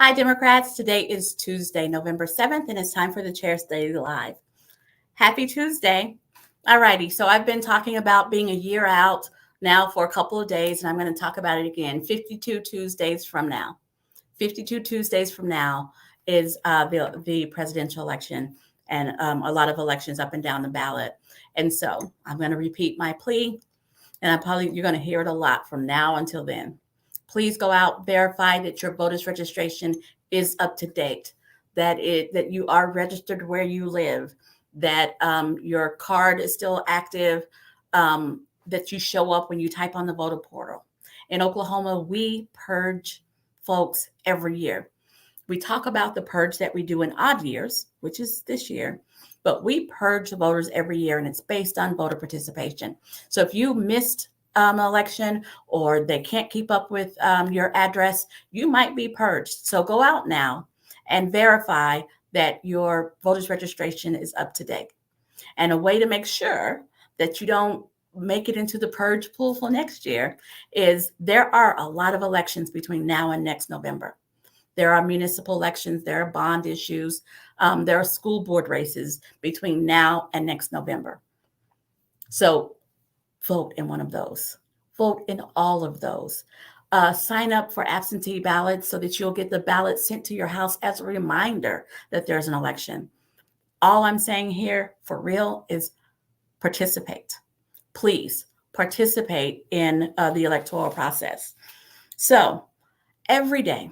Hi, Democrats. Today is Tuesday, November 7th, and it's time for the Chair's Daily Live. Happy Tuesday. All righty. So I've been talking about being a year out now for a couple of days, and I'm going to talk about it again. 52 Tuesdays from now. 52 Tuesdays from now is the presidential election and a lot of elections up and down the ballot. And so I'm going to repeat my plea, and you're going to hear it a lot from now until then. Please go out, verify that your voter's registration is up to date, that you are registered where you live, that your card is still active, that you show up when you type on the voter portal. In Oklahoma, we purge folks every year. We talk about the purge that we do in odd years, which is this year, but we purge the voters every year, and it's based on voter participation. So if you missed an election or they can't keep up with your address, you might be purged. So go out now and verify that your voter's registration is up to date. And a way to make sure that you don't make it into the purge pool for next year is there are a lot of elections between now and next November. There are municipal elections, there are bond issues, there are school board races between now and next November. So vote in one of those. Vote in all of those. Sign up for absentee ballots so that you'll get the ballot sent to your house as a reminder that there's an election. All I'm saying here for real is participate. Please participate in the electoral process. So every day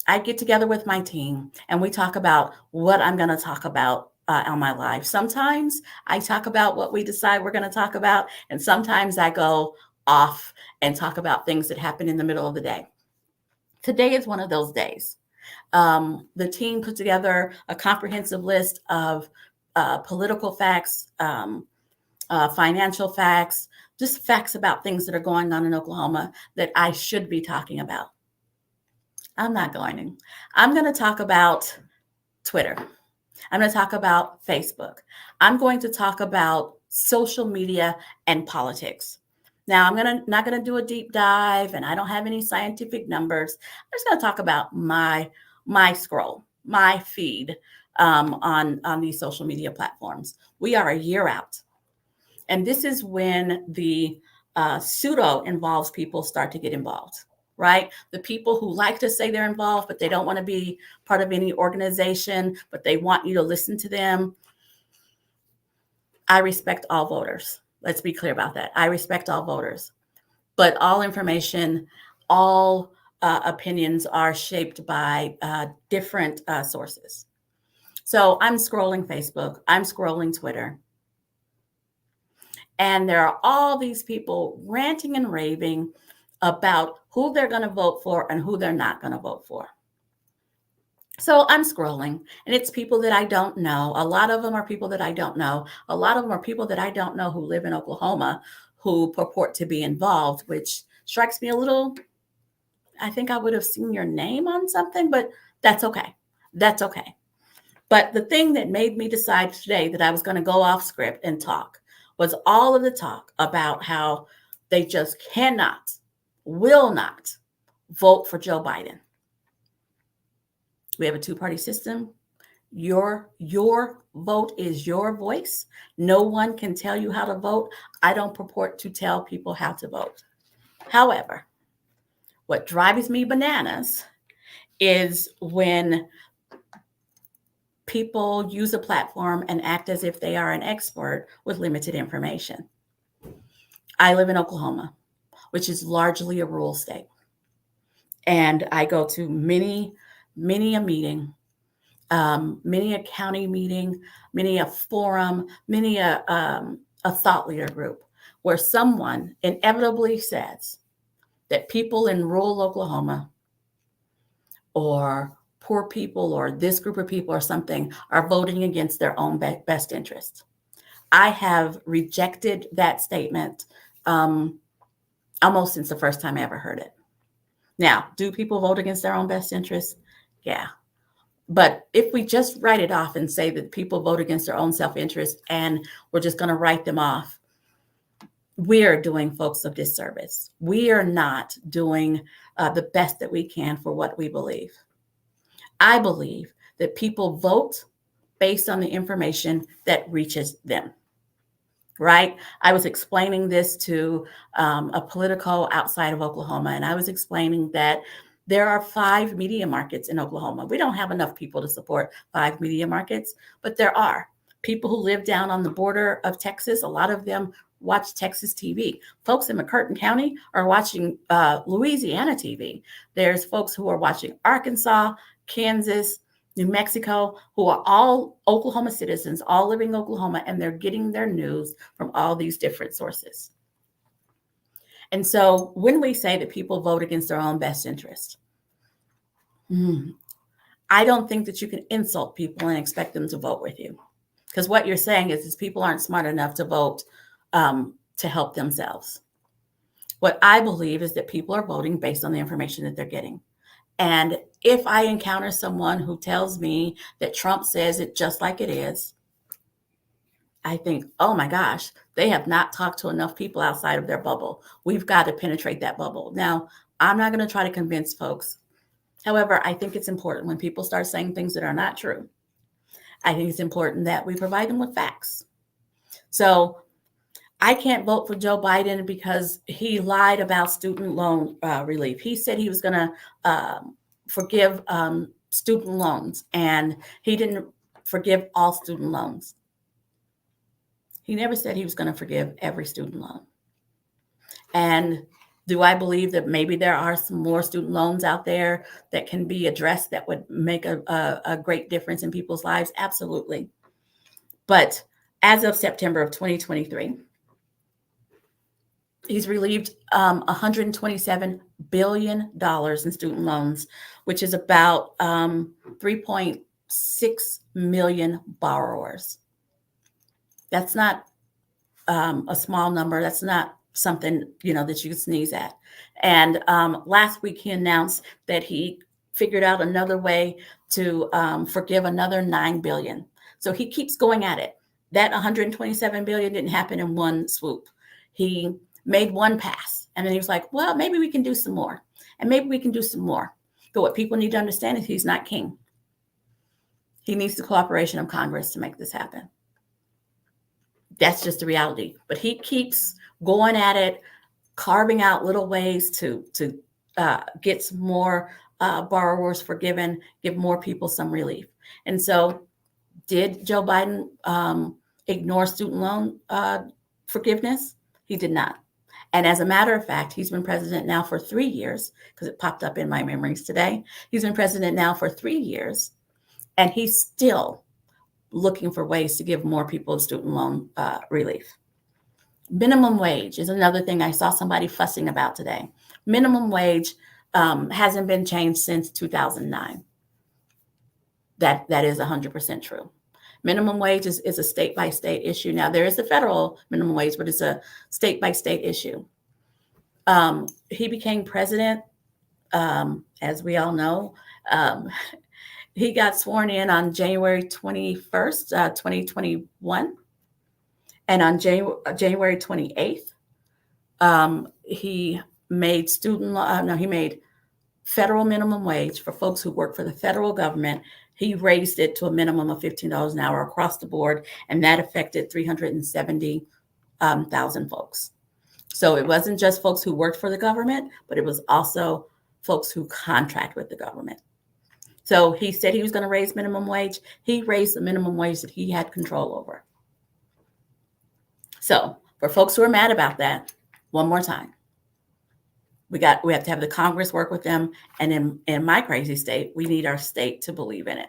I get together with my team and we talk about what I'm going to talk about on my live. Sometimes I talk about what we decide we're going to talk about, and sometimes I go off and talk about things that happen in the middle of the day. Today is one of those days. The team put together a comprehensive list of political facts, financial facts, just facts about things that are going on in Oklahoma that I should be talking about. I'm not going to. I'm going to talk about Twitter. I'm going to talk about Facebook. I'm going to talk about social media and politics. Now, I'm not going to do a deep dive, and I don't have any scientific numbers. I'm just going to talk about my scroll, my feed on these social media platforms. We are a year out, and this is when the pseudo involved people start to get involved. Right? The people who like to say they're involved, but they don't want to be part of any organization, but they want you to listen to them. I respect all voters. Let's be clear about that. I respect all voters, but all information, all opinions are shaped by different sources. So I'm scrolling Facebook, I'm scrolling Twitter, and there are all these people ranting and raving about who they're going to vote for and who they're not going to vote for. So I'm scrolling, and it's people that I don't know. A lot of them are people that I don't know. A lot of them are people that I don't know who live in Oklahoma who purport to be involved, which strikes me a little, I think I would have seen your name on something, but that's okay. That's okay. But the thing that made me decide today that I was going to go off script and talk was all of the talk about how they just cannot, will not vote for Joe Biden. We have a two-party system. Your vote is your voice. No one can tell you how to vote. I don't purport to tell people how to vote. However, what drives me bananas is when people use a platform and act as if they are an expert with limited information. I live in Oklahoma, which is largely a rural state. And I go to many a meeting, many a county meeting, many a forum, many a thought leader group where someone inevitably says that people in rural Oklahoma or poor people or this group of people or something are voting against their own best interest. I have rejected that statement almost since the first time I ever heard it. Now, do people vote against their own best interest? Yeah. But if we just write it off and say that people vote against their own self-interest and we're just going to write them off, we're doing folks a disservice. We are not doing the best that we can for what we believe. I believe that people vote based on the information that reaches them. Right? I was explaining this to a political outside of Oklahoma, and I was explaining that there are 5 media markets in Oklahoma. We don't have enough people to support 5 media markets, but there are people who live down on the border of Texas. A lot of them watch Texas TV. Folks in McCurtain County are watching Louisiana TV. There's folks who are watching Arkansas, Kansas, New Mexico, who are all Oklahoma citizens, all living in Oklahoma, and they're getting their news from all these different sources. And so when we say that people vote against their own best interest, I don't think that you can insult people and expect them to vote with you. Because what you're saying is people aren't smart enough to vote to help themselves. What I believe is that people are voting based on the information that they're getting. And if I encounter someone who tells me that Trump says it just like it is, I think, oh my gosh, they have not talked to enough people outside of their bubble. We've got to penetrate that bubble. Now, I'm not going to try to convince folks. However, I think it's important when people start saying things that are not true. I think it's important that we provide them with facts. So I can't vote for Joe Biden because he lied about student loan relief. He said he was going to forgive student loans, and he didn't forgive all student loans. He never said he was going to forgive every student loan. And do I believe that maybe there are some more student loans out there that can be addressed that would make a great difference in people's lives? Absolutely. But as of September of 2023, he's relieved $127 billion in student loans, which is about 3.6 million borrowers. That's not a small number. That's not something, that you can sneeze at. And last week he announced that he figured out another way to forgive another $9 billion. So he keeps going at it. That $127 billion didn't happen in one swoop. He made one pass, and then he was like, well, maybe we can do some more, and maybe we can do some more. But what people need to understand is he's not king. He needs the cooperation of Congress to make this happen. That's just the reality. But he keeps going at it, carving out little ways to get some more borrowers forgiven, give more people some relief. And so did Joe Biden ignore student loan forgiveness? He did not. And as a matter of fact, he's been president now for 3 years, because it popped up in my memories today. He's been president now for 3 years, and he's still looking for ways to give more people student loan relief. Minimum wage is another thing I saw somebody fussing about today. Minimum wage hasn't been changed since 2009. That is 100% true. Minimum wage is a state-by-state issue. Now, there is a federal minimum wage, but it's a state-by-state issue. He became president, as we all know. He got sworn in on January 21st, 2021. And on January 28th, he made he made federal minimum wage for folks who work for the federal government. He raised it to a minimum of $15 an hour across the board, and that affected 370,000 folks. So it wasn't just folks who worked for the government, but it was also folks who contract with the government. So he said he was going to raise minimum wage. He raised the minimum wage that he had control over. So for folks who are mad about that, one more time, we have to have the Congress work with them. And in my crazy state, we need our state to believe in it.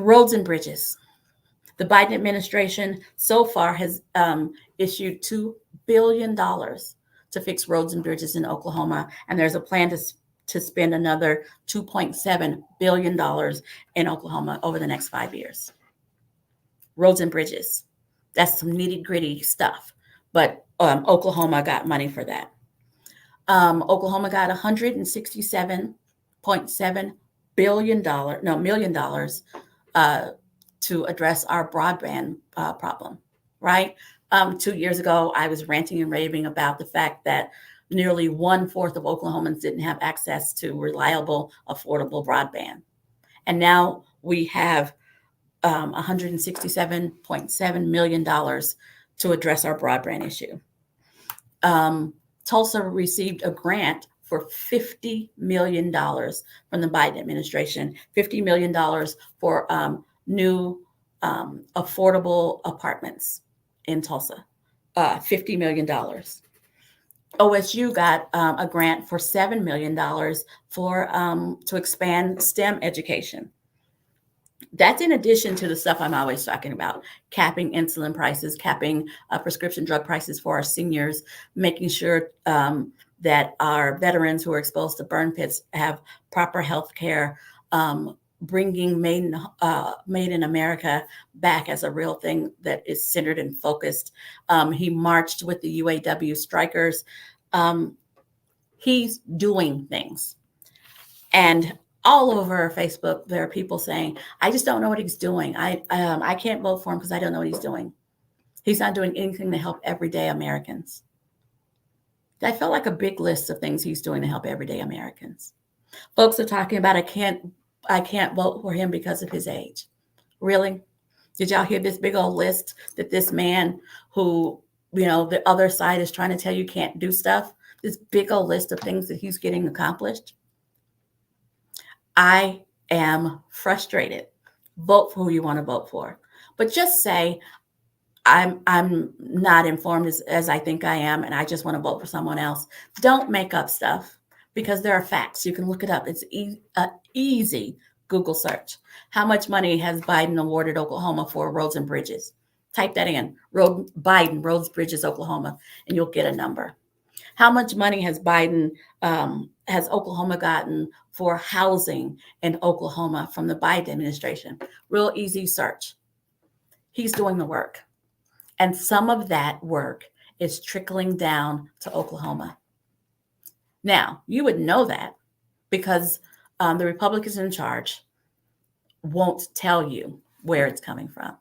Roads and bridges. The Biden administration so far has issued $2 billion to fix roads and bridges in Oklahoma. And there's a plan to spend another $2.7 billion in Oklahoma over the next 5 years. Roads and bridges. That's some nitty-gritty stuff. But Oklahoma got money for that. Oklahoma got $167.7 million to address our broadband problem, right? 2 years ago, I was ranting and raving about the fact that nearly 1/4 of Oklahomans didn't have access to reliable, affordable broadband. And now we have $167.7 million to address our broadband issue. Tulsa received a grant for $50 million from the Biden administration, $50 million for new affordable apartments in Tulsa, $50 million. OSU got a grant for $7 million for to expand STEM education. That's in addition to the stuff I'm always talking about, capping insulin prices, capping prescription drug prices for our seniors, making sure that our veterans who are exposed to burn pits have proper health care, bringing Made in America back as a real thing that is centered and focused. He marched with the UAW strikers. He's doing things. And all over Facebook, there are people saying, I just don't know what he's doing. I can't vote for him because I don't know what he's doing. He's not doing anything to help everyday Americans. That felt like a big list of things he's doing to help everyday Americans. Folks are talking about, I can't vote for him because of his age. Really? Did y'all hear this big old list that this man who, the other side is trying to tell you can't do stuff? This big old list of things that he's getting accomplished? I am frustrated. Vote for who you want to vote for. But just say, I'm not informed as I think I am, and I just want to vote for someone else. Don't make up stuff, because there are facts. You can look it up. It's easy Google search. How much money has Biden awarded Oklahoma for roads and bridges? Type that in, Biden, roads, bridges, Oklahoma, and you'll get a number. How much money has has Oklahoma gotten for housing in Oklahoma from the Biden administration? Real easy search. He's doing the work. And some of that work is trickling down to Oklahoma. Now, you would know that because the Republicans in charge won't tell you where it's coming from.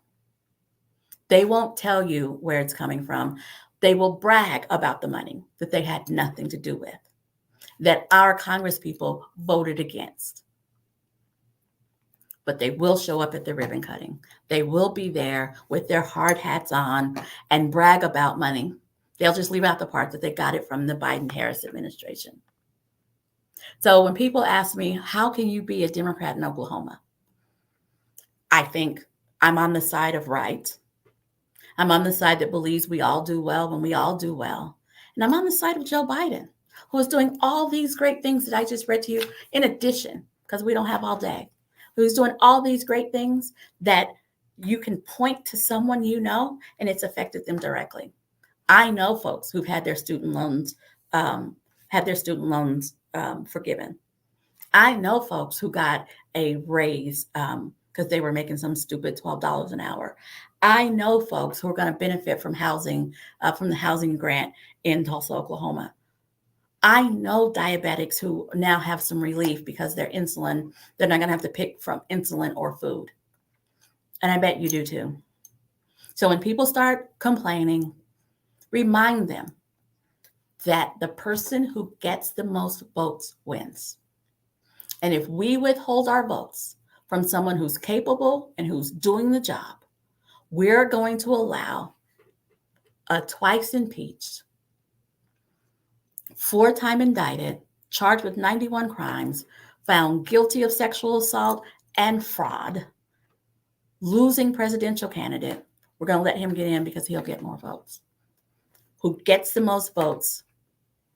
They won't tell you where it's coming from. They will brag about the money that they had nothing to do with, that our Congress people voted against. But they will show up at the ribbon cutting. They will be there with their hard hats on and brag about money. They'll just leave out the part that they got it from the Biden-Harris administration. So when people ask me, how can you be a Democrat in Oklahoma? I think I'm on the side of right. I'm on the side that believes we all do well when we all do well. And I'm on the side of Joe Biden, who is doing all these great things that I just read to you, in addition, because we don't have all day, who's doing all these great things that you can point to someone and it's affected them directly. I know folks who've had their student loans forgiven. I know folks who got a raise because they were making some stupid $12 an hour. I know folks who are going to benefit from housing, from the housing grant in Tulsa, Oklahoma. I know diabetics who now have some relief because their insulin, they're not going to have to pick from insulin or food. And I bet you do too. So when people start complaining, remind them that the person who gets the most votes wins. And if we withhold our votes from someone who's capable and who's doing the job, we're going to allow a twice impeached, 4-time indicted, charged with 91 crimes, found guilty of sexual assault and fraud, losing presidential candidate. We're going to let him get in because he'll get more votes. Who gets the most votes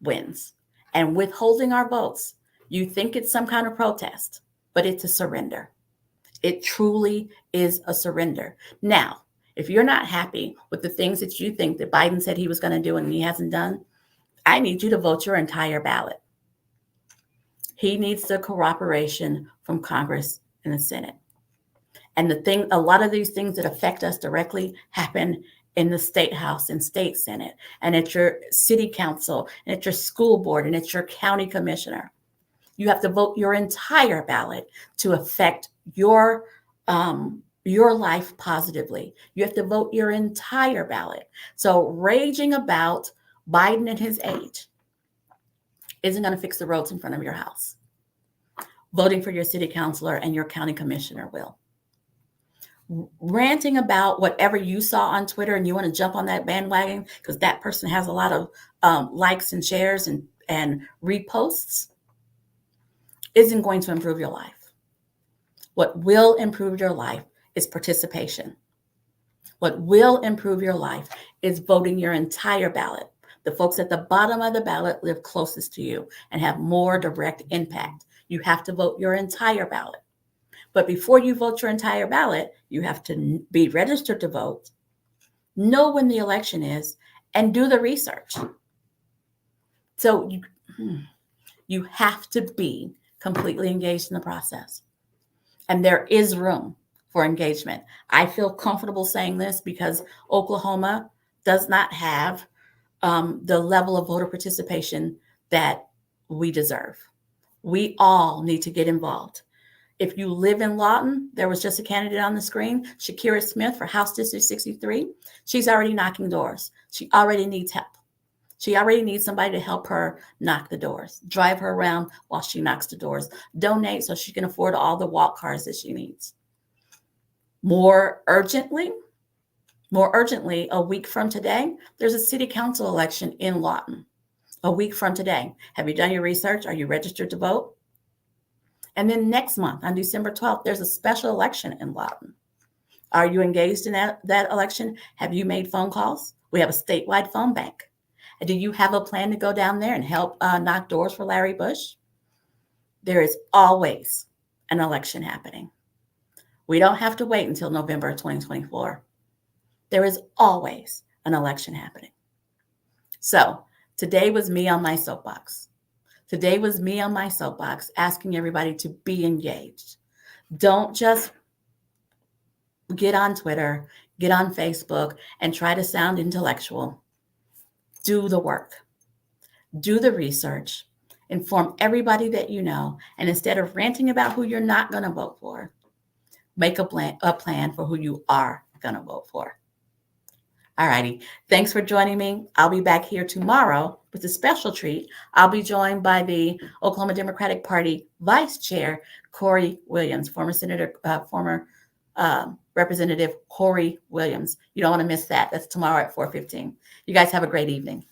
wins. And withholding our votes, you think it's some kind of protest, but it's a surrender. It truly is a surrender. Now, if you're not happy with the things that you think that Biden said he was going to do and he hasn't done, I need you to vote your entire ballot. He needs the cooperation from Congress and the Senate. And a lot of these things that affect us directly happen in the state house and state senate and at your city council and at your school board and at your county commissioner. You have to vote your entire ballot to affect your life positively. You have to vote your entire ballot. So raging about Biden and his age, isn't going to fix the roads in front of your house. Voting for your city councilor and your county commissioner will. Ranting about whatever you saw on Twitter and you want to jump on that bandwagon because that person has a lot of likes and shares and reposts isn't going to improve your life. What will improve your life is participation. What will improve your life is voting your entire ballot. The folks at the bottom of the ballot live closest to you and have more direct impact. You have to vote your entire ballot. But before you vote your entire ballot, you have to be registered to vote, know when the election is, and do the research. So you have to be completely engaged in the process. And there is room for engagement. I feel comfortable saying this because Oklahoma does not have the level of voter participation that we deserve. We all need to get involved. If you live in Lawton, there was just a candidate on the screen, Shakira Smith for House District 63. She's already knocking doors. She already needs help. She already needs somebody to help her knock the doors, drive her around while she knocks the doors, donate so she can afford all the walk cars that she needs. More urgently, a week from today, there's a city council election in Lawton. A week from today. Have you done your research? Are you registered to vote? And then next month, on December 12th, there's a special election in Lawton. Are you engaged in that election? Have you made phone calls? We have a statewide phone bank. Do you have a plan to go down there and help knock doors for Larry Bush? There is always an election happening. We don't have to wait until November 2024. There is always an election happening. So today was me on my soapbox. Today was me on my soapbox asking everybody to be engaged. Don't just get on Twitter, get on Facebook, and try to sound intellectual. Do the work. Do the research. Inform everybody that you know. And instead of ranting about who you're not going to vote for, make a plan for who you are going to vote for. All righty. Thanks for joining me. I'll be back here tomorrow with a special treat. I'll be joined by the Oklahoma Democratic Party Vice Chair, Corey Williams, former Representative Corey Williams. You don't want to miss that. That's tomorrow at 4:15. You guys have a great evening.